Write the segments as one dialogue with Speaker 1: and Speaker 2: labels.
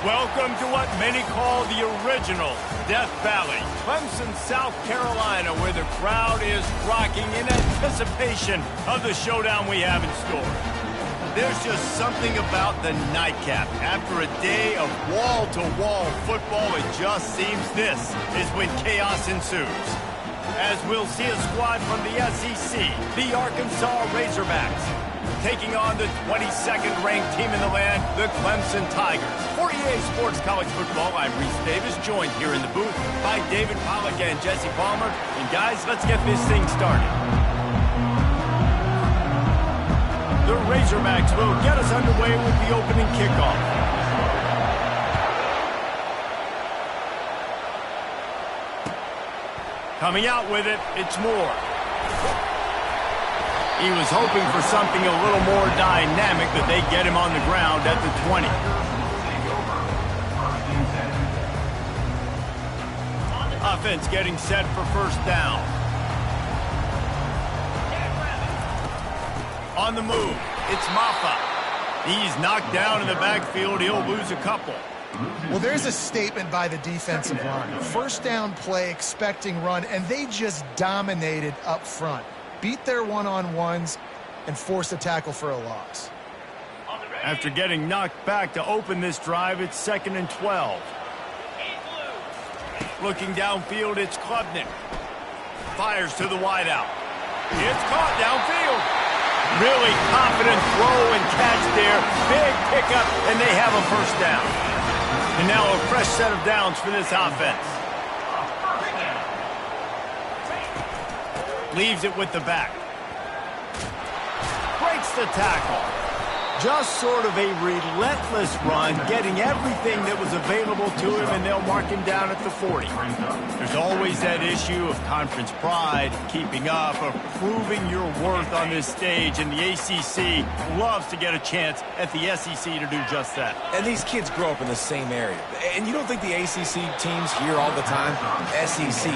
Speaker 1: Welcome to what many call the original Death Valley, Clemson, South Carolina, where the crowd is rocking in anticipation of the showdown we have in store. There's just something about the nightcap. After a day of wall-to-wall football, it just seems this is when chaos ensues. As we'll see a squad from the SEC, the Arkansas Razorbacks, taking on the 22nd ranked team in the land, the Clemson Tigers. For EA Sports College Football, I'm Reese Davis, joined here in the booth by David Pollack and Jesse Palmer. And guys, let's get this thing started. The Razorbacks will get us underway with the opening kickoff. Coming out with it, it's Moore. He was hoping for something a little more dynamic, but they get him on the ground at the 20. Offense getting set for first down. On the move, it's Maffa. He's knocked down in the backfield. He'll lose a couple.
Speaker 2: Well, there's a statement by the defensive line. First down play, expecting run, and they just dominated up front. Beat their one-on-ones and force a tackle for a loss.
Speaker 1: After getting knocked back to open this drive, it's 2nd and 12. Looking downfield, it's Klubnik. Fires to the wideout. It's caught downfield. Really confident throw and catch there. Big pickup, and they have a first down. And now a fresh set of downs for this offense. Leaves it with the back. Breaks the tackle. Just sort of a relentless run, getting everything that was available to him, and they'll mark him down at the 40. There's always that issue of conference pride, keeping up, of proving your worth on this stage, and the ACC loves to get a chance at the SEC to do just that.
Speaker 3: And these kids grow up in the same area. And you don't think the ACC teams hear all the time, SEC,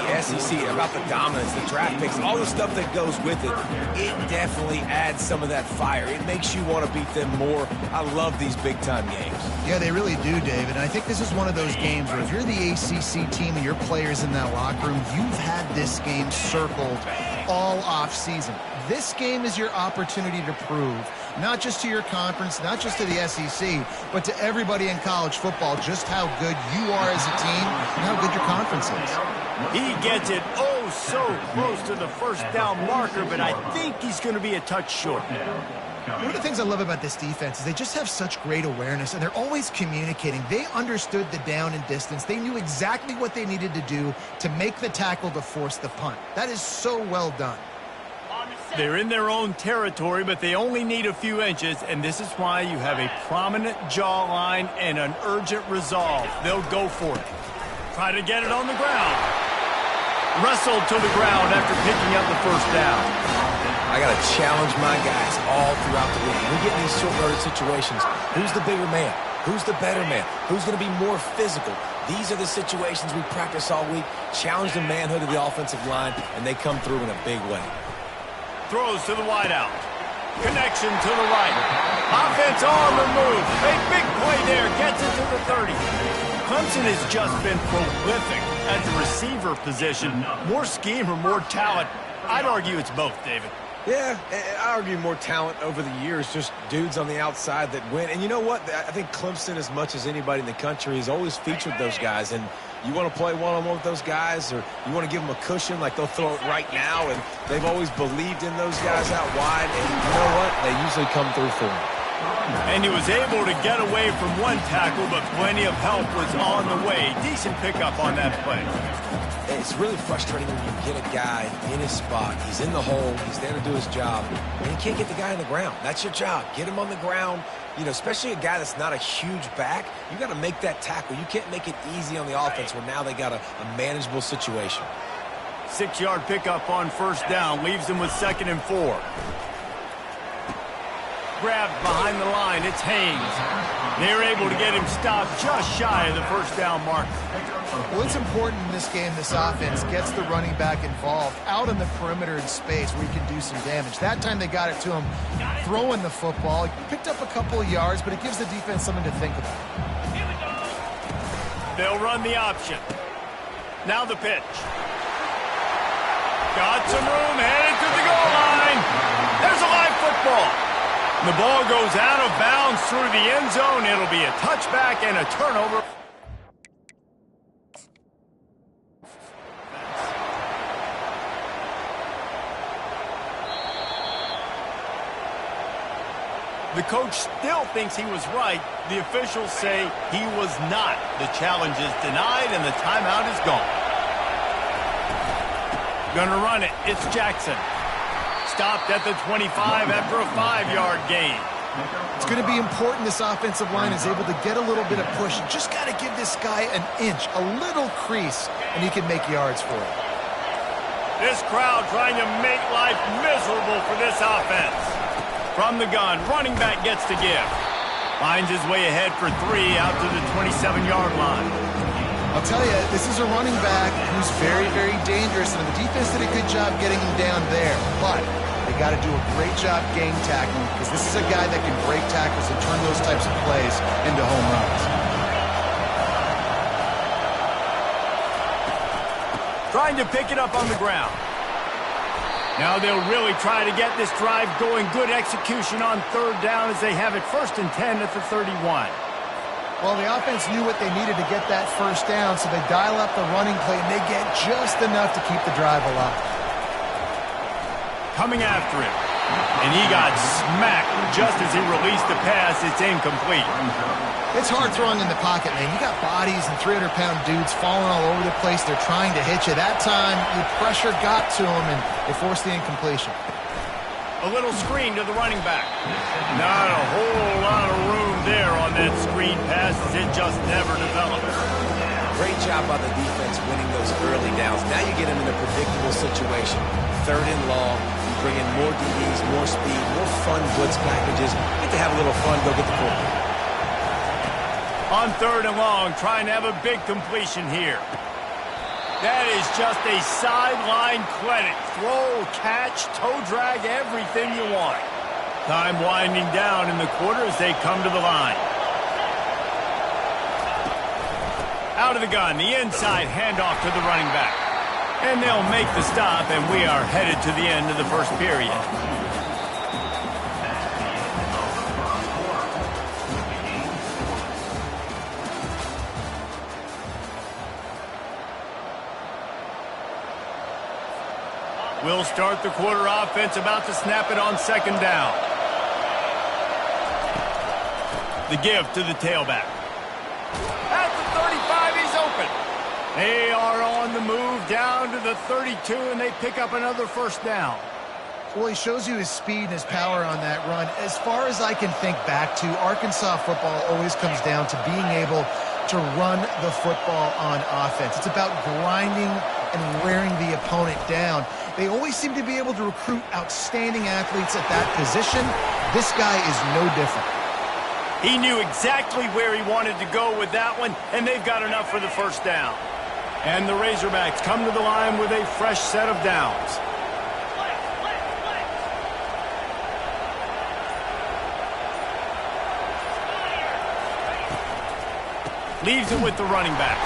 Speaker 3: about the dominance, the draft picks, all the stuff that goes with it. It definitely adds some of that fire. It makes you want to beat them more. I love these big-time games.
Speaker 2: Yeah, they really do, David. And I think this is one of those games where if you're the ACC team and your players in that locker room, you've had this game circled all off-season. This game is your opportunity to prove, not just to your conference, not just to the SEC, but to everybody in college football, just how good you are as a team and how good your conference is.
Speaker 1: He gets it oh so close to the first down marker, but I think he's going to be a touch short.
Speaker 2: One of the things I love about this defense is they just have such great awareness, and they're always communicating. They understood the down and distance. They knew exactly what they needed to do to make the tackle to force the punt. That is so well done.
Speaker 1: They're in their own territory, but they only need a few inches, and this is why you have a prominent jawline and an urgent resolve. They'll go for it. Try to get it on the ground. Wrestled to the ground after picking up the first down.
Speaker 3: I got to challenge my guys all throughout the league. We get in these short-yardage situations. Who's the bigger man? Who's the better man? Who's going to be more physical? These are the situations we practice all week. Challenge the manhood of the offensive line, and they come through in a big way.
Speaker 1: Throws to the wideout. Connection to the right. Offense on the move. A big play there. Gets it to the 30. Clemson has just been prolific at the receiver position. More scheme or more talent? I'd argue it's both, David.
Speaker 3: Yeah, I argue more talent over the years, just dudes on the outside that win. And you know what? I think Clemson, as much as anybody in the country, has always featured those guys. And you want to play one-on-one with those guys, or you want to give them a cushion, like they'll throw it right now. And they've always believed in those guys out wide. And you know what? They usually come through for them.
Speaker 1: And he was able to get away from one tackle, but plenty of help was on the way. Decent pickup on that play.
Speaker 3: It's really frustrating when you get a guy in his spot. He's in the hole. He's there to do his job. And you can't get the guy on the ground. That's your job. Get him on the ground. You know, especially a guy that's not a huge back. You got to make that tackle. You can't make it easy on the offense where now they got a manageable situation.
Speaker 1: 6-yard pickup on first down. Leaves them with 2nd and 4. Grabbed behind the line. It's Haynes. They're able to get him stopped just shy of the first down mark.
Speaker 2: Well, it's important in this game this offense gets the running back involved out on the perimeter in space where he can do some damage. That time they got it to him throwing the football. He picked up a couple of yards, but it gives the defense something to think about.
Speaker 1: They'll run the option. Now the pitch. Got some room, headed to the goal line. There's a live football. The ball goes out of bounds through the end zone. It'll be a touchback and a turnover. The coach still thinks he was right. The officials say he was not. The challenge is denied and the timeout is gone. Gonna run it. It's Jackson. Stopped at the 25 after a 5-yard gain.
Speaker 2: It's going to be important this offensive line is able to get a little bit of push. You just got to give this guy an inch, a little crease, and he can make yards for it.
Speaker 1: This crowd trying to make life miserable for this offense. From the gun, running back gets to give. Finds his way ahead for 3 out to the 27-yard line.
Speaker 2: I'll tell you, this is a running back who's very, very dangerous, and the defense did a good job getting him down there. But they got to do a great job game tackling because this is a guy that can break tackles and turn those types of plays into home runs.
Speaker 1: Trying to pick it up on the ground. Now they'll really try to get this drive going. Good execution on 3rd down as they have it 1st and 10 at the 31.
Speaker 2: Well, the offense knew what they needed to get that 1st down, so they dial up the running play, and they get just enough to keep the drive alive.
Speaker 1: Coming after him, and he got smacked just as he released the pass. It's incomplete.
Speaker 2: It's hard throwing in the pocket, man. You got bodies and 300-pound dudes falling all over the place. They're trying to hit you. That time, the pressure got to them, and they forced the incompletion.
Speaker 1: A little screen to the running back. Not a whole lot of room there on that screen pass as it just never developed.
Speaker 3: Great job by the defense winning those early downs. Now you get them in a predictable situation. 3rd and long, you bring in more DBs, more speed, more fun blitz packages. Get to have a little fun, go get the quarterback.
Speaker 1: On 3rd and long, trying to have a big completion here. That is just a sideline clinic. Throw, catch, toe drag, everything you want. Time winding down in the quarter as they come to the line. Out of the gun, the inside handoff to the running back. And they'll make the stop, and we are headed to the end of the 1st period. We'll start the quarter offense, about to snap it on 2nd down. The give to the tailback. At the 35, he's open. They are on the move down to the 32, and they pick up another 1st down.
Speaker 2: Well, he shows you his speed and his power on that run. As far as I can think back to, Arkansas football always comes down to being able to run the football on offense. It's about grinding and wearing the opponent down. They always seem to be able to recruit outstanding athletes at that position. This guy is no different.
Speaker 1: He knew exactly where he wanted to go with that one, and they've got enough for the 1st down. And the Razorbacks come to the line with a fresh set of downs. Leaves it with the running back.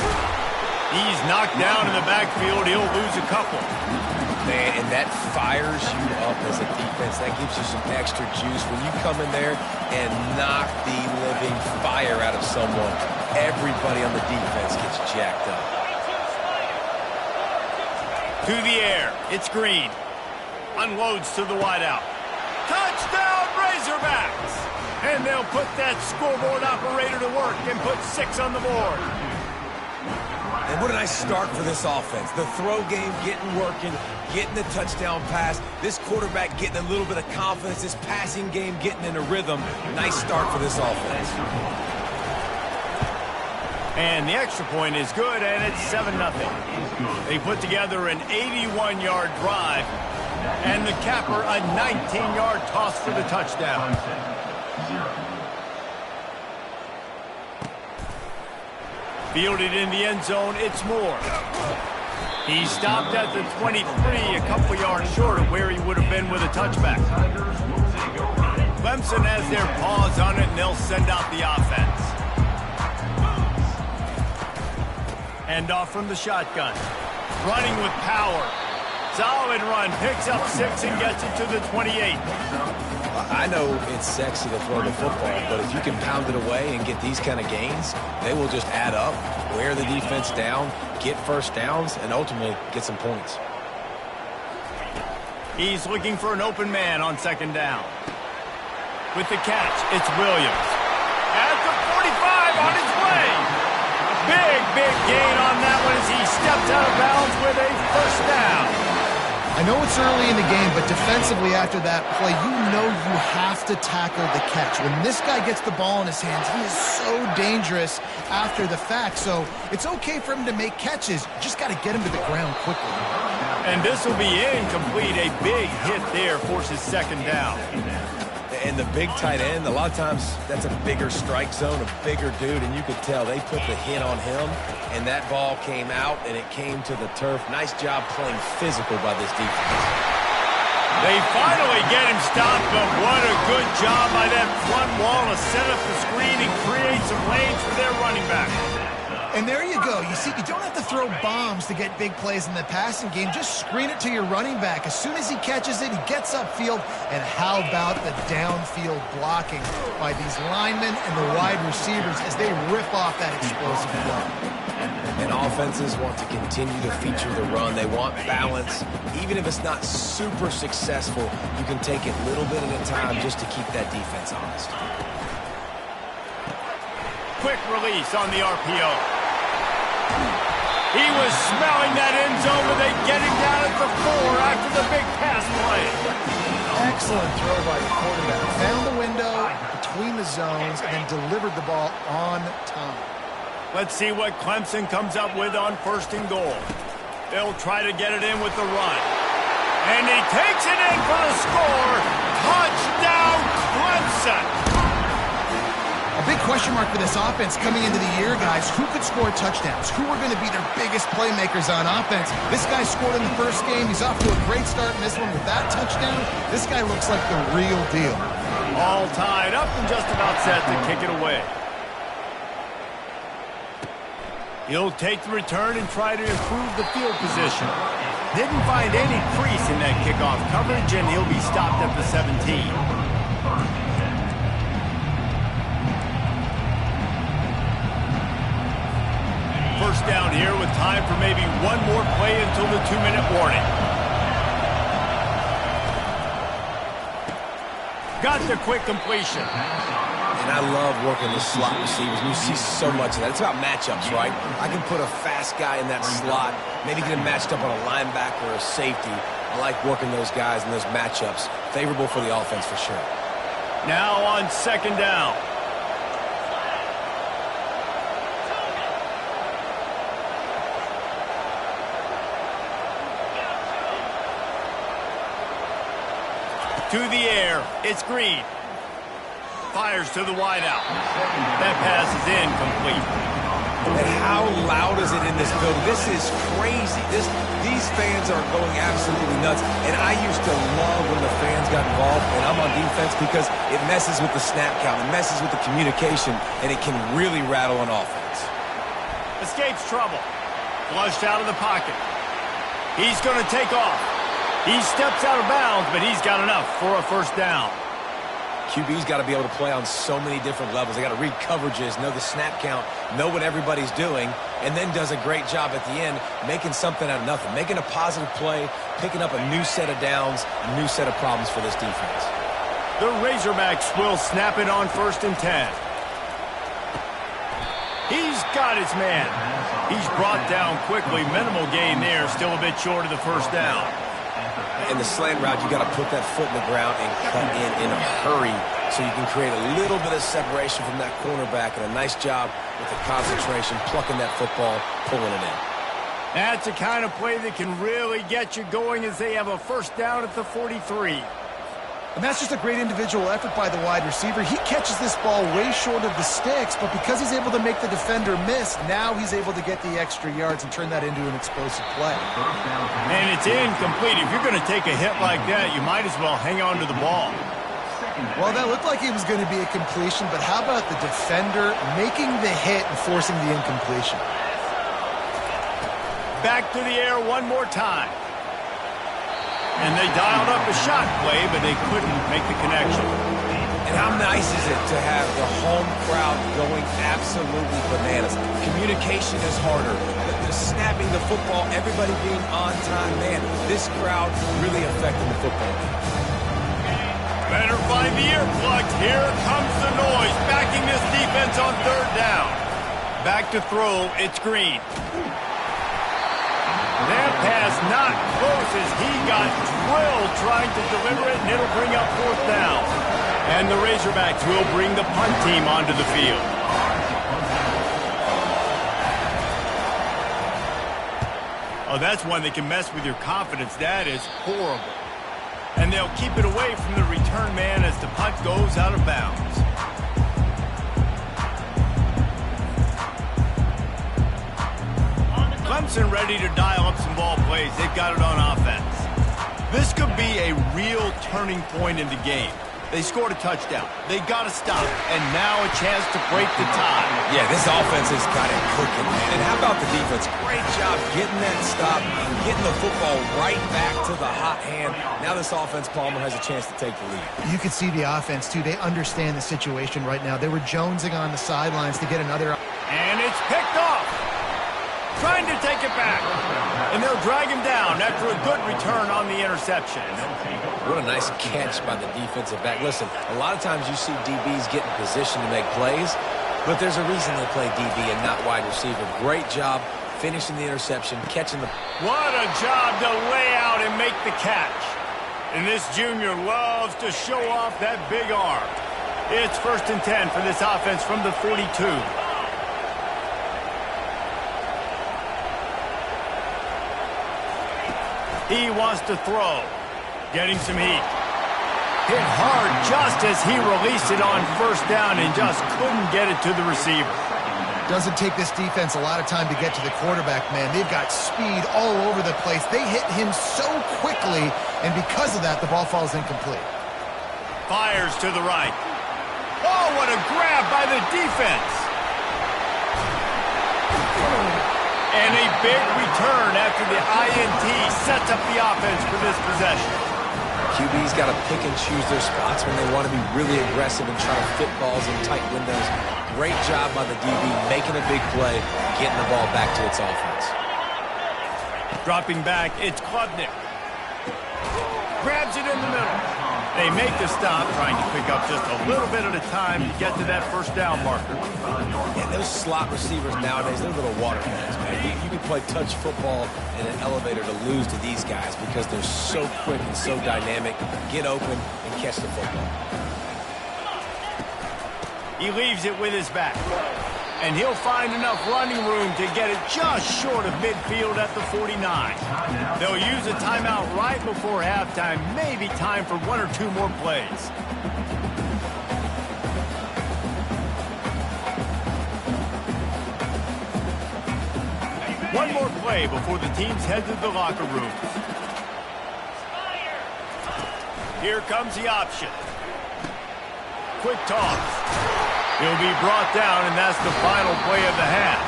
Speaker 1: He's knocked down in the backfield. He'll lose a couple.
Speaker 3: Man, and that fires you up as a defense. That gives you some extra juice when you come in there and knock the living fire out of someone. Everybody on the defense gets jacked up.
Speaker 1: To the air. It's Green. Unloads to the wideout. Touchdown, Razorbacks! And they'll put that scoreboard operator to work and put 6 on the board.
Speaker 3: And what a nice start for this offense. The throw game getting working, getting the touchdown pass. This quarterback getting a little bit of confidence. This passing game getting in a rhythm. Nice start for this offense.
Speaker 1: And the extra point is good, and it's 7-0. They put together an 81-yard drive, and the capper a 19-yard toss for the touchdown. Fielded in the end zone, it's Moore. He stopped at the 23, a couple yards short of where he would have been with a touchback. Clemson has their paws on it, and they'll send out the offense. Hand off from the shotgun. Running with power. Solid run. Picks up 6 and gets it to the 28.
Speaker 3: I know it's sexy to throw the football, but if you can pound it away and get these kind of gains, they will just add up, wear the defense down, get first downs, and ultimately get some points.
Speaker 1: He's looking for an open man on second down. With the catch, it's Williams. At the 45 on his way. Big gain on that one as he steps out of bounds with a first down.
Speaker 2: I know it's early in the game, but defensively after that play, you know you have to tackle the catch. When this guy gets the ball in his hands, he is so dangerous after the fact. So it's okay for him to make catches. You just got to get him to the ground quickly.
Speaker 1: And this will be incomplete. A big hit there forces second down.
Speaker 3: And the big tight end, a lot of times that's a bigger strike zone, a bigger dude, and you could tell they put the hit on him, and that ball came out, and it came to the turf. Nice job playing physical by this defense.
Speaker 1: They finally get him stopped, but what a good job by that front wall to set up the screen and create some lanes for their running back.
Speaker 2: And there you go. You see, you don't have to throw bombs to get big plays in the passing game. Just screen it to your running back. As soon as he catches it, he gets upfield. And how about the downfield blocking by these linemen and the wide receivers as they rip off that explosive flow.
Speaker 3: And offenses want to continue to feature the run. They want balance. Even if it's not super successful, you can take it little bit at a time just to keep that defense honest.
Speaker 1: Quick release on the RPO. He was smelling that end zone, but they get him down at the 4 after the big pass play.
Speaker 2: Excellent throw by the quarterback. Found the window between the zones and then delivered the ball on time.
Speaker 1: Let's see what Clemson comes up with on 1st and goal. They'll try to get it in with the run. And he takes it in for the score. Touchdown, Clemson.
Speaker 2: A big question mark for this offense coming into the year, guys. Who could score touchdowns? Who are going to be their biggest playmakers on offense? This guy scored in the first game. He's off to a great start in this one with that touchdown. This guy looks like the real deal.
Speaker 1: All tied up and just about set to kick it away. He'll take the return and try to improve the field position. Didn't find any crease in that kickoff coverage, and he'll be stopped at the 17. First down here with time for maybe one more play until the 2-minute warning. Got the quick completion.
Speaker 3: And I love working the slot receivers. You see so much of that. It's about matchups, right? I can put a fast guy in that slot, maybe get him matched up on a linebacker or a safety. I like working those guys in those matchups. Favorable for the offense for sure.
Speaker 1: Now on second down. To the air, it's Green. Fires to the wideout. That pass is incomplete.
Speaker 3: And how loud is it in this building? This is crazy. These fans are going absolutely nuts. And I used to love when the fans got involved, and I'm on defense because it messes with the snap count. It messes with the communication, and it can really rattle an offense.
Speaker 1: Escapes trouble. Flushed out of the pocket. He's going to take off. He steps out of bounds, but he's got enough for a first down.
Speaker 3: QB's got to be able to play on so many different levels. They got to read coverages, know the snap count, know what everybody's doing, and then does a great job at the end making something out of nothing, making a positive play, picking up a new set of downs, a new set of problems for this defense.
Speaker 1: The Razorbacks will snap it on 1st and 10. He's got his man. He's brought down quickly. Minimal gain there, still a bit short of the first down.
Speaker 3: In the slant route, you got to put that foot in the ground and cut in a hurry so you can create a little bit of separation from that cornerback, and a nice job with the concentration, plucking that football, pulling it in.
Speaker 1: That's the kind of play that can really get you going as they have a first down at the 43.
Speaker 2: And that's just a great individual effort by the wide receiver. He catches this ball way short of the sticks, but because he's able to make the defender miss, now he's able to get the extra yards and turn that into an explosive play.
Speaker 1: And it's incomplete. If you're going to take a hit like that, you might as well hang on to the ball.
Speaker 2: Well, that looked like it was going to be a completion, but how about the defender making the hit and forcing the incompletion?
Speaker 1: Back to the air one more time. And they dialed up a shot play, but they couldn't make the connection.
Speaker 3: And how nice is it to have the home crowd going absolutely bananas? Communication is harder. The snapping the football, everybody being on time. Man, this crowd really affecting the football game.
Speaker 1: Better find the earplugs. Here comes the noise, backing this defense on third down. Back to throw, it's Green. That pass not close as he got drilled trying to deliver it, and it'll bring up fourth down. And the Razorbacks will bring the punt team onto the field. Oh, that's one that can mess with your confidence. That is horrible. And they'll keep it away from the return man as the punt goes out of bounds. Clemson ready to dial up some ball plays. They've got it on offense. This could be a real turning point in the game. They scored a touchdown. They got to stop. And now a chance to break the tie.
Speaker 3: Yeah, this offense has got it cooking, man. And how about the defense? Great job getting that stop, getting the football right back to the hot hand. Now this offense, Palmer, has a chance to take the lead.
Speaker 2: You can see the offense, too. They understand the situation right now. They were jonesing on the sidelines to get another.
Speaker 1: And it's picked off. Trying to take it back. And they'll drag him down after a good return on the interception.
Speaker 3: What a nice catch by the defensive back. Listen, a lot of times you see DBs get in position to make plays, but there's a reason they play DB and not wide receiver. Great job finishing the interception, catching the...
Speaker 1: What a job to lay out and make the catch. And this junior loves to show off that big arm. It's 1st and 10 for this offense from the 42. He wants to throw. Getting some heat. Hit hard just as he released it on first down and just couldn't get it to the receiver.
Speaker 2: Doesn't take this defense a lot of time to get to the quarterback, man. They've got speed all over the place. They hit him so quickly, and because of that, the ball falls incomplete.
Speaker 1: Fires to the right. Oh, what a grab by the defense. And a big return after the INT sets up the offense for this possession.
Speaker 3: QB's got to pick and choose their spots when they want to be really aggressive and try to fit balls in tight windows. Great job by the DB making a big play, getting the ball back to its offense.
Speaker 1: Dropping back, it's Klubnik. Grabs it in the middle. They make the stop, trying to pick up just a little bit at a time to get to that first down marker.
Speaker 3: Yeah, those slot receivers nowadays, they're little watermelons, man. You can play touch football in an elevator to lose to these guys because they're so quick and so dynamic. Get open and catch the football.
Speaker 1: He leaves it with his back. And he'll find enough running room to get it just short of midfield at the 49. They'll use a timeout right before halftime. Maybe time for one or two more plays. One more play before the teams head to the locker room. Here comes the option. Quick toss. He'll be brought down, and that's the final play of the half.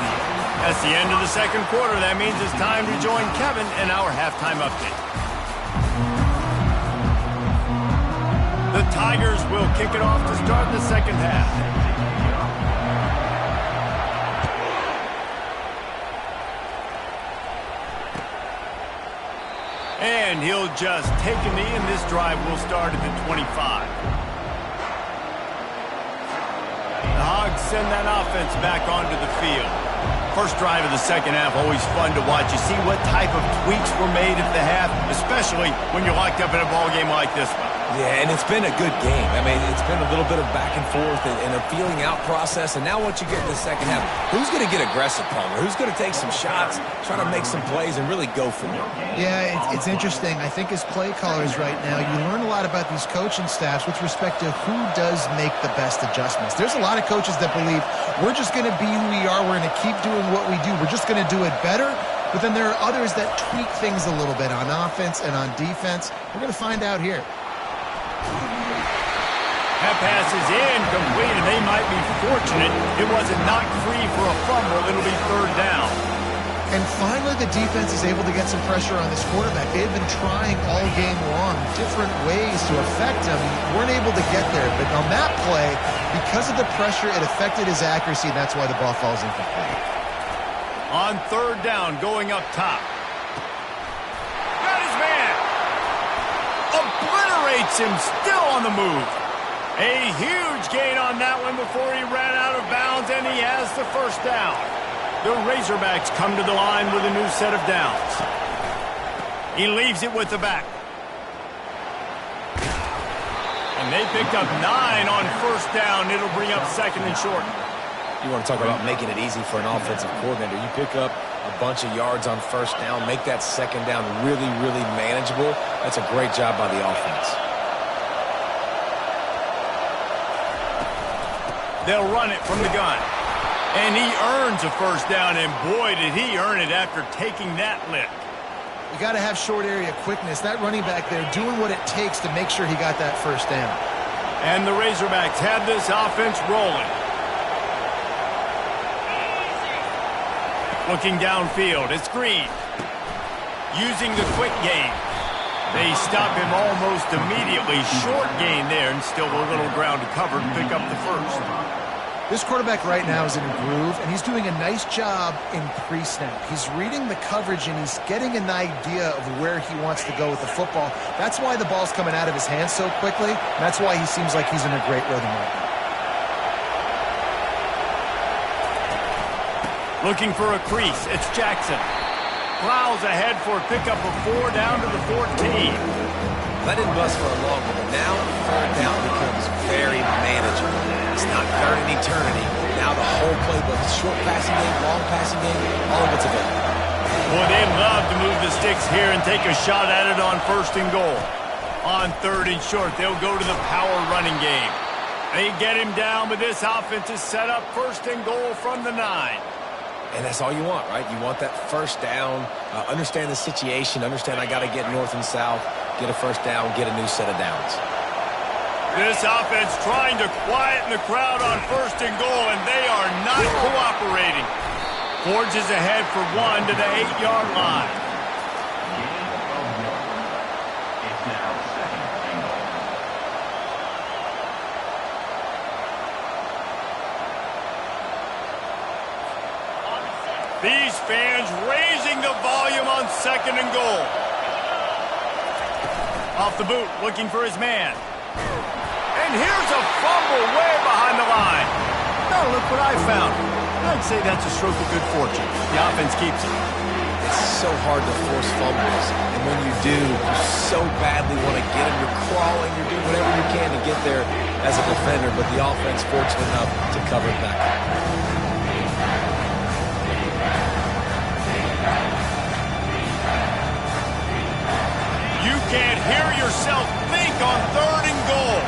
Speaker 1: That's the end of the second quarter. That means it's time to join Kevin in our halftime update. The Tigers will kick it off to start the second half. And he'll just take a knee, and this drive will start at the 25. The Hogs send that offense back onto the field. First drive of the second half, always fun to watch. You see what type of tweaks were made at the half, especially when you're locked up in a ball game like this one.
Speaker 3: Yeah, and it's been a good game. I mean, it's been a little bit of back and forth and a feeling out process. And now once you get to the second half, who's going to get aggressive, Palmer? Who's going to take some shots, try to make some plays, and really go for it?
Speaker 2: Yeah, it's interesting. I think as play callers right now, you learn a lot about these coaching staffs with respect to who does make the best adjustments. There's a lot of coaches that believe we're just going to be who we are. We're going to keep doing what we do. We're just going to do it better. But then there are others that tweak things a little bit on offense and on defense. We're going to find out here.
Speaker 1: That pass is incomplete, and they might be fortunate it wasn't knocked free for a fumble. It'll be third down.
Speaker 2: And finally, the defense is able to get some pressure on this quarterback. They've been trying all game long different ways to affect him. Weren't able to get there. But on that play, because of the pressure, it affected his accuracy, and that's why the ball falls incomplete.
Speaker 1: On third down, going up top. Got his man. Obliterates him, still on the move. A huge gain on that one before he ran out of bounds, and he has the first down. The Razorbacks come to the line with a new set of downs. He leaves it with the back. And they picked up 9 on first down. It'll bring up second and short.
Speaker 3: You want to talk about making it easy for an offensive coordinator. You pick up a bunch of yards on first down, make that second down really, really manageable. That's a great job by the offense.
Speaker 1: They'll run it from the gun. And he earns a first down, and boy, did he earn it after taking that lick.
Speaker 2: You got to have short area quickness. That running back there doing what it takes to make sure he got that first down.
Speaker 1: And the Razorbacks have this offense rolling. Looking downfield, it's Green. Using the quick game. They stop him almost immediately. Short gain there, and still a little ground to cover to pick up the first.
Speaker 2: This quarterback right now is in a groove, and he's doing a nice job in pre-snap. He's reading the coverage, and he's getting an idea of where he wants to go with the football. That's why the ball's coming out of his hands so quickly. And that's why he seems like he's in a great rhythm right now.
Speaker 1: Looking for a crease, it's Jackson. Plows ahead for a pickup of 4 down to the 14.
Speaker 3: That didn't bust for a long one, but now third down becomes very manageable. It's not third and eternity. Now the whole playbook, short passing game, long passing game, all of it's available.
Speaker 1: Boy, they'd love to move the sticks here and take a shot at it on first and goal. On third and short, they'll go to the power running game. They get him down, but this offense is set up first and goal from the 9.
Speaker 3: And that's all you want, right? You want that first down, understand the situation, understand I got to get north and south, get a first down, get a new set of downs.
Speaker 1: This offense trying to quieten the crowd on first and goal, and they are not cooperating. Forges ahead for 1 to the 8-yard line. These fans raising the volume on second and goal. Off the boot, looking for his man. And here's a fumble way behind the line. Now look what I found. I'd say that's a stroke of good fortune. The offense keeps it.
Speaker 3: It's so hard to force fumbles. And when you do, you so badly want to get them. You're crawling, you're doing whatever you can to get there as a defender. But the offense fortunate enough to cover it back up.
Speaker 1: You can't hear yourself think on third and goal.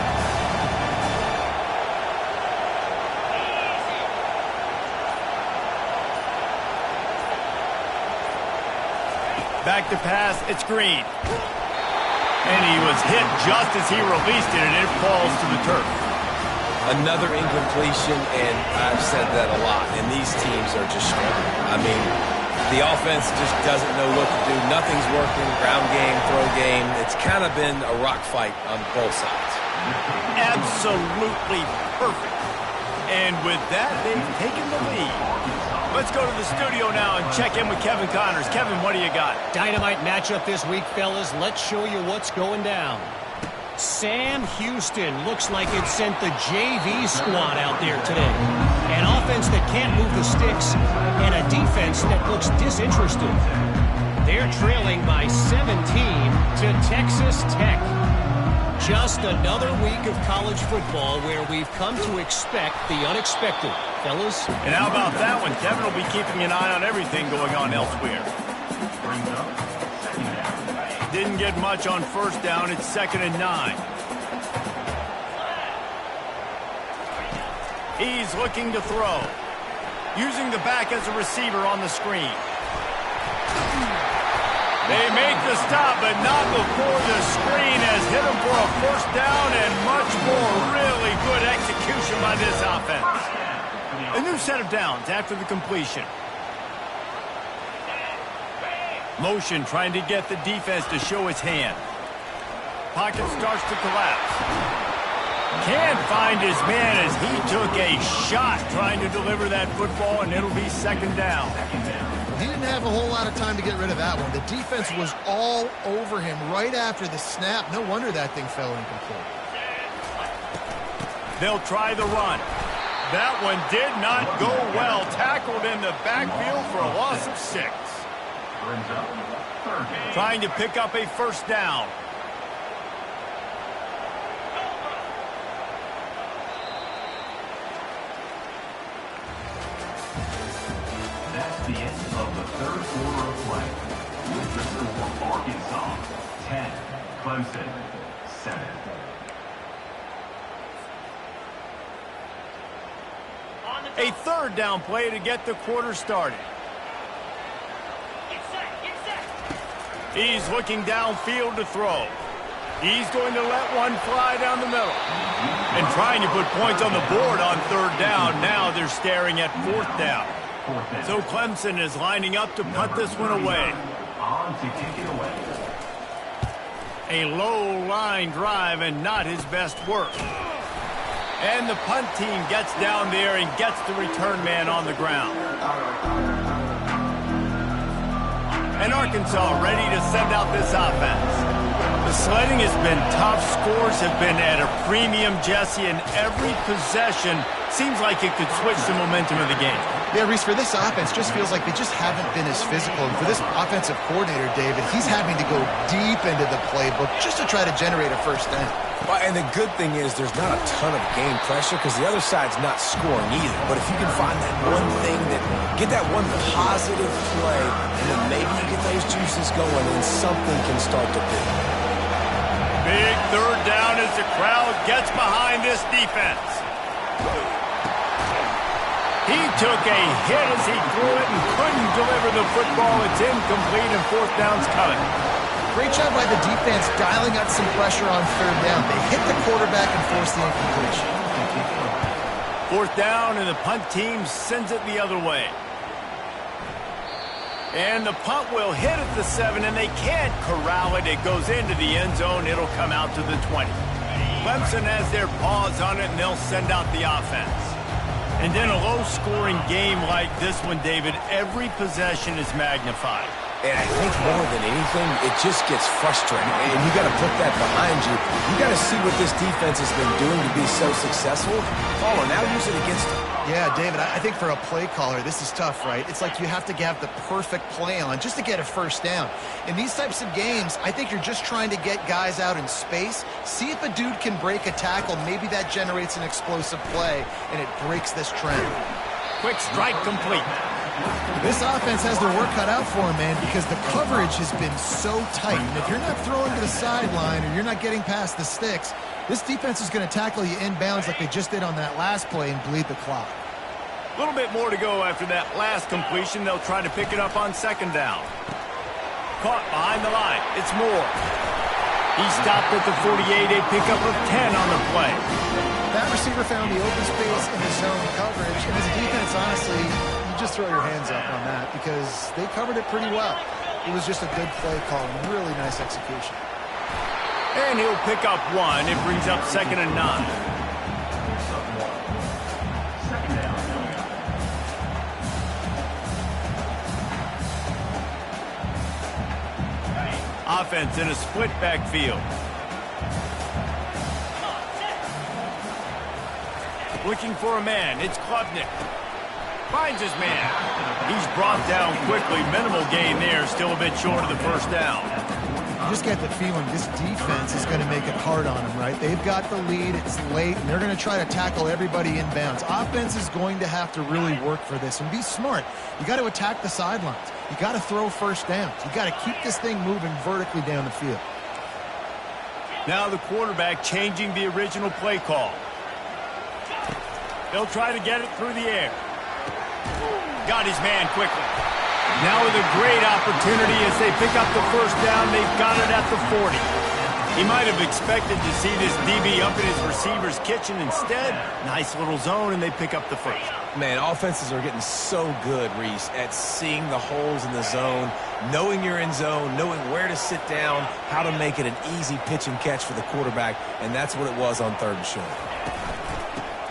Speaker 1: Back to pass, it's Green. And he was hit just as he released it, and it falls to the turf.
Speaker 3: Another incompletion, and I've said that a lot, and these teams are just struggling. I mean, the offense just doesn't know what to do. Nothing's working. Ground game, throw game. It's kind of been a rock fight on both sides.
Speaker 1: Absolutely perfect. And with that, they've taken the lead. Let's go to the studio now and check in with Kevin Connors. Kevin, what do you got?
Speaker 4: Dynamite matchup this week, fellas. Let's show you what's going down. Sam Houston looks like it sent the JV squad out there today. An offense that can't move the sticks and a defense that looks disinterested. They're trailing by 17 to Texas Tech. Just another week of college football where we've come to expect the unexpected. Fellas?
Speaker 1: And how about that one? Kevin will be keeping an eye on everything going on elsewhere. Didn't get much on first down. It's 2nd and 9. He's looking to throw. Using the back as a receiver on the screen. They make the stop, but not before the screen has hit him for a first down and much more. Really good execution by this offense. A new set of downs after the completion. Motion trying to get the defense to show its hand. Pocket starts to collapse. Can't find his man as he took a shot trying to deliver that football, and it'll be second down.
Speaker 2: He didn't have a whole lot of time to get rid of that one. The defense was all over him right after the snap. No wonder that thing fell incomplete.
Speaker 1: They'll try the run. That one did not go well. Tackled in the backfield for a loss of 6. Trying to pick up a first down.
Speaker 5: That's the end of the third quarter of play. With the score, Arkansas 10, Clemson 7.
Speaker 1: A third down play to get the quarter started. He's looking downfield to throw. He's going to let one fly down the middle. And trying to put points on the board on third down. Now they're staring at fourth down. So Clemson is lining up to punt this one away. A low line drive and not his best work. And the punt team gets down there and gets the return man on the ground. And Arkansas ready to send out this offense. The sledding has been tough. Scores have been at a premium, Jesse, and every possession seems like it could switch the momentum of the game.
Speaker 2: Yeah, Reese, for this offense, just feels like they just haven't been as physical. And for this offensive coordinator, David, he's having to go deep into the playbook just to try to generate a first down.
Speaker 3: Well, and the good thing is there's not a ton of game pressure because the other side's not scoring either. But if you can find that one thing get that one positive play, and then maybe you get those juices going and something can start to build.
Speaker 1: Big third down as the crowd gets behind this defense. He took a hit as he threw it and couldn't deliver the football. It's incomplete and fourth down's coming.
Speaker 2: Great job by the defense dialing out some pressure on third down. They hit the quarterback and forced the incompletion.
Speaker 1: Fourth down, and the punt team sends it the other way. And the punt will hit at the 7, and they can't corral it. It goes into the end zone. It'll come out to the 20. Clemson has their paws on it, and they'll send out the offense. And in a low-scoring game like this one, David, every possession is magnified.
Speaker 3: And I think more than anything, it just gets frustrating. And you got to put that behind you. You got to see what this defense has been doing to be so successful. Oh, now use it against them.
Speaker 2: Yeah, David, I think for a play caller, this is tough, right? It's like you have to have the perfect play on just to get a first down. In these types of games, I think you're just trying to get guys out in space, see if a dude can break a tackle. Maybe that generates an explosive play, and it breaks this trend.
Speaker 1: Quick strike complete.
Speaker 2: This offense has their work cut out for them, man, because the coverage has been so tight. And if you're not throwing to the sideline or you're not getting past the sticks, this defense is going to tackle you inbounds like they just did on that last play and bleed the clock.
Speaker 1: A little bit more to go after that last completion. They'll try to pick it up on second down. Caught behind the line. It's Moore. He stopped at the 48, a pickup of 10 on the play.
Speaker 2: That receiver found the open space in the zone coverage. And as a defense, honestly, you just throw your hands up on that because they covered it pretty well. It was just a good play call and really nice execution.
Speaker 1: And he'll pick up 1. It brings up 2nd and 9. Offense in a split backfield. Looking for a man. It's Klubnik. Finds his man. He's brought down quickly. Minimal gain there. Still a bit short of the first down.
Speaker 2: You just get the feeling this defense is going to make it hard on them, right? They've got the lead. It's late, and they're going to try to tackle everybody inbounds. Offense is going to have to really work for this and be smart. You got to attack the sidelines. You got to throw first downs. You got to keep this thing moving vertically down the field.
Speaker 1: Now the quarterback changing the original play call. They'll try to get it through the air. Got his man quickly. Now with a great opportunity as they pick up the first down. They've got it at the 40. He might have expected to see this DB up in his receiver's kitchen. Instead, nice little zone, and they pick up the first.
Speaker 3: Man, offenses are getting so good, Reese, at seeing the holes in the zone, knowing you're in zone, knowing where to sit down, how to make it an easy pitch and catch for the quarterback, and that's what it was on 3rd and short.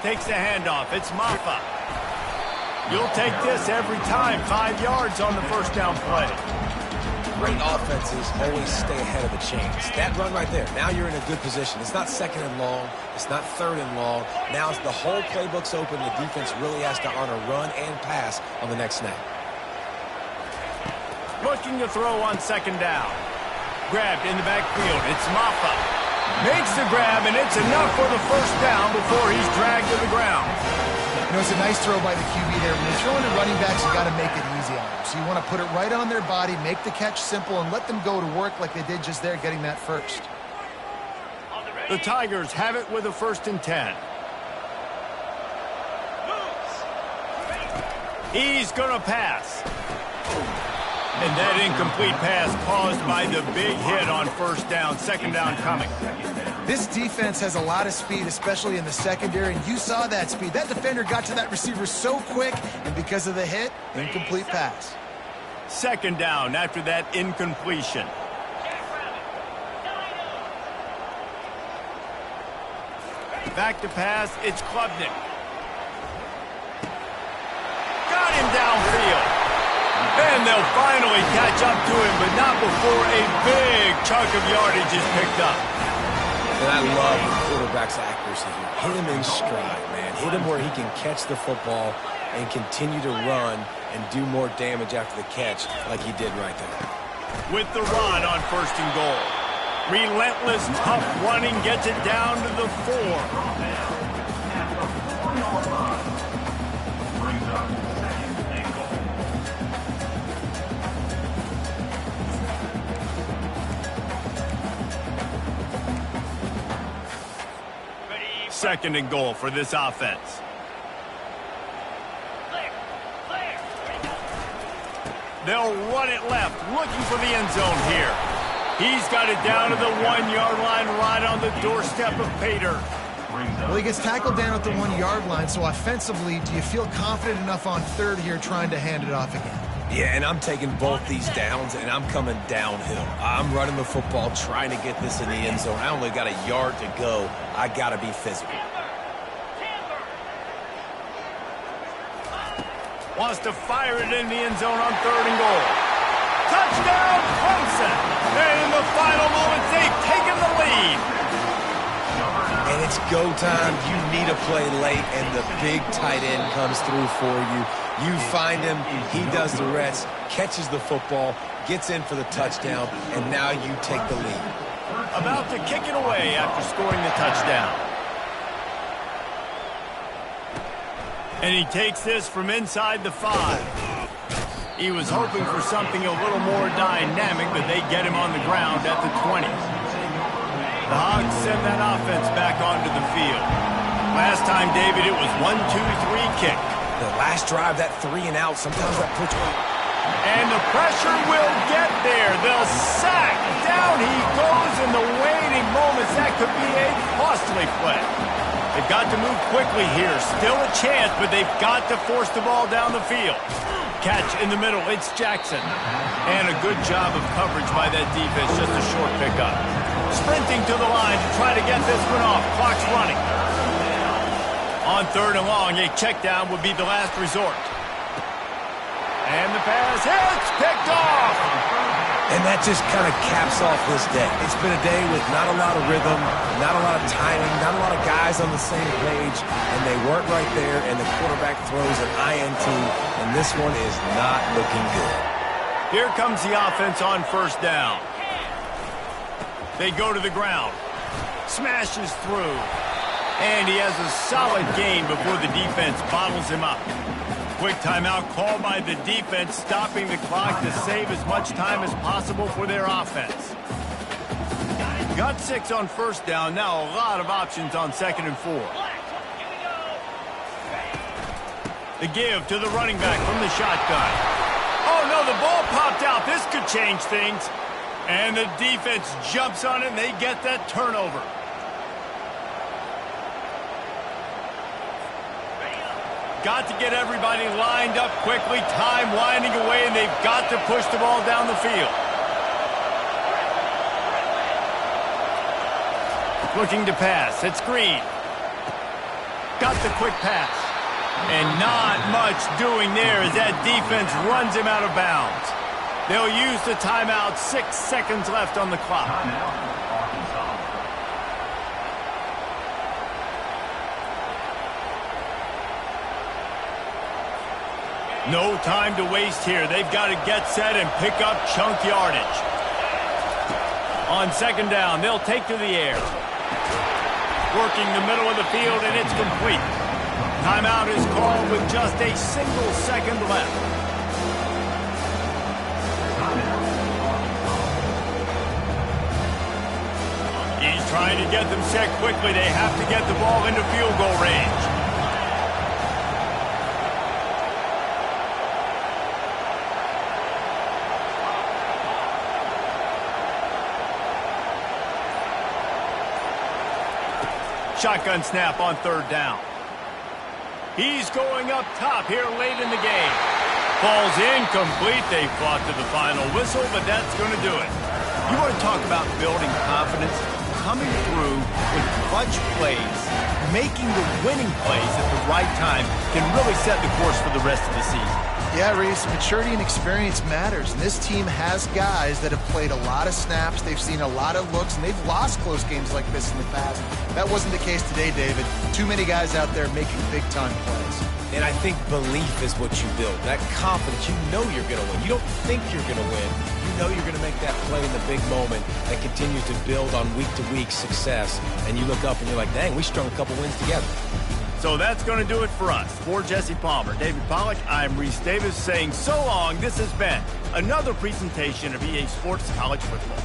Speaker 1: Takes the handoff. It's Ncaa. You'll take this every time. 5 yards on the first down play.
Speaker 3: Great offenses always stay ahead of the chains. That run right there, now you're in a good position. It's not 2nd and long. It's not 3rd and long. Now the whole playbook's open. The defense really has to honor run and pass on the next snap.
Speaker 1: Looking to throw on 2nd down. Grabbed in the backfield. It's Ncaa. Makes the grab, and it's enough for the first down before he's dragged to the ground.
Speaker 2: You know, it's a nice throw by the QB there. When you're throwing to running backs, you got to make it easy on them. So you want to put it right on their body, make the catch simple, and let them go to work like they did just there, getting that first.
Speaker 1: The Tigers have it with a 1st and 10. He's going to pass. And that incomplete pass caused by the big hit on 1st down. 2nd down coming.
Speaker 2: This defense has a lot of speed, especially in the secondary, and you saw that speed. That defender got to that receiver so quick, and because of the hit, incomplete pass.
Speaker 1: 2nd down after that incompletion. Back to pass, it's Klubnik. Got him downfield. And they'll finally catch up to him, but not before a big chunk of yardage is picked up.
Speaker 3: And I love the quarterback's accuracy here. Hit him in stride, man. Hit him where he can catch the football and continue to run and do more damage after the catch like he did right there.
Speaker 1: With the run on 1st and goal. Relentless, tough running gets it down to the 4. Second and goal for this offense. They'll run it left, looking for the end zone here. He's got it down to the 1-yard line, right on the doorstep of Pater.
Speaker 2: Well, he gets tackled down at the 1-yard line, so offensively, do you feel confident enough on 3rd here trying to hand it off again?
Speaker 3: Yeah, and I'm taking both these downs, and I'm coming downhill. I'm running the football, trying to get this in the end zone. I only got a yard to go. I got to be physical.
Speaker 1: Wants to fire it in the end zone on 3rd and goal. Touchdown, Clemson! And in the final moments, they've taken the lead.
Speaker 3: And it's go time. You need a play late, and the big tight end comes through for you. You find him, he does the rest, catches the football, gets in for the touchdown, and now you take the lead.
Speaker 1: About to kick it away after scoring the touchdown. And he takes this from inside the 5. He was hoping for something a little more dynamic, but they get him on the ground at the 20. The Hogs send that offense back onto the field. Last time, David, it was 1-2-3 kick.
Speaker 3: The last drive, that 3 and out, sometimes that puts you.
Speaker 1: And the pressure will get there. They'll sack. Down he goes in the waning moments. That could be a costly play. They've got to move quickly here. Still a chance, but they've got to force the ball down the field. Catch in the middle. It's Jackson. And a good job of coverage by that defense. Just a short pickup. Sprinting to the line to try to get this one off. Clock's running. On 3rd and long, a check down would be the last resort. And the pass hits, picked off.
Speaker 3: And that just kind of caps off this day. It's been a day with not a lot of rhythm, not a lot of timing, not a lot of guys on the same page, and they weren't right there, and the quarterback throws an INT, and this one is not looking good.
Speaker 1: Here comes the offense on 1st down. They go to the ground. Smashes through. And he has a solid gain before the defense bottles him up. Quick timeout called by the defense, stopping the clock to save as much time as possible for their offense. Got 6 on 1st down. Now a lot of options on 2nd and 4. The give to the running back from the shotgun. Oh, no, the ball popped out. This could change things. And the defense jumps on it, and they get that turnover. Got to get everybody lined up quickly, time winding away, and they've got to push the ball down the field. Looking to pass. It's Green. Got the quick pass. And not much doing there as that defense runs him out of bounds. They'll use the timeout. 6 seconds left on the clock. No time to waste here. They've got to get set and pick up chunk yardage. On second down, they'll take to the air. Working the middle of the field, and it's complete. Timeout is called with just a single second left. He's trying to get them set quickly. They have to get the ball into field goal range. Shotgun snap on third down. He's going up top here late in the game. Falls incomplete. They fought to the final whistle, but that's going to do it.
Speaker 3: You want to talk about building confidence? Coming through with clutch plays, making the winning plays at the right time can really set the course for the rest of the season.
Speaker 2: Yeah, Reese, maturity and experience matters. And this team has guys that have played a lot of snaps. They've seen a lot of looks, and they've lost close games like this in the past. That wasn't the case today, David. Too many guys out there making big-time plays.
Speaker 3: And I think belief is what you build. That confidence, you know you're going to win. You don't think you're going to win. You know you're going to make that play in the big moment that continues to build on week-to-week success. And you look up and you're like, dang, we strung a couple wins together.
Speaker 1: So that's going to do it for us. For Jesse Palmer, David Pollack, I'm Reese Davis saying so long. This has been another presentation of EA Sports College Football.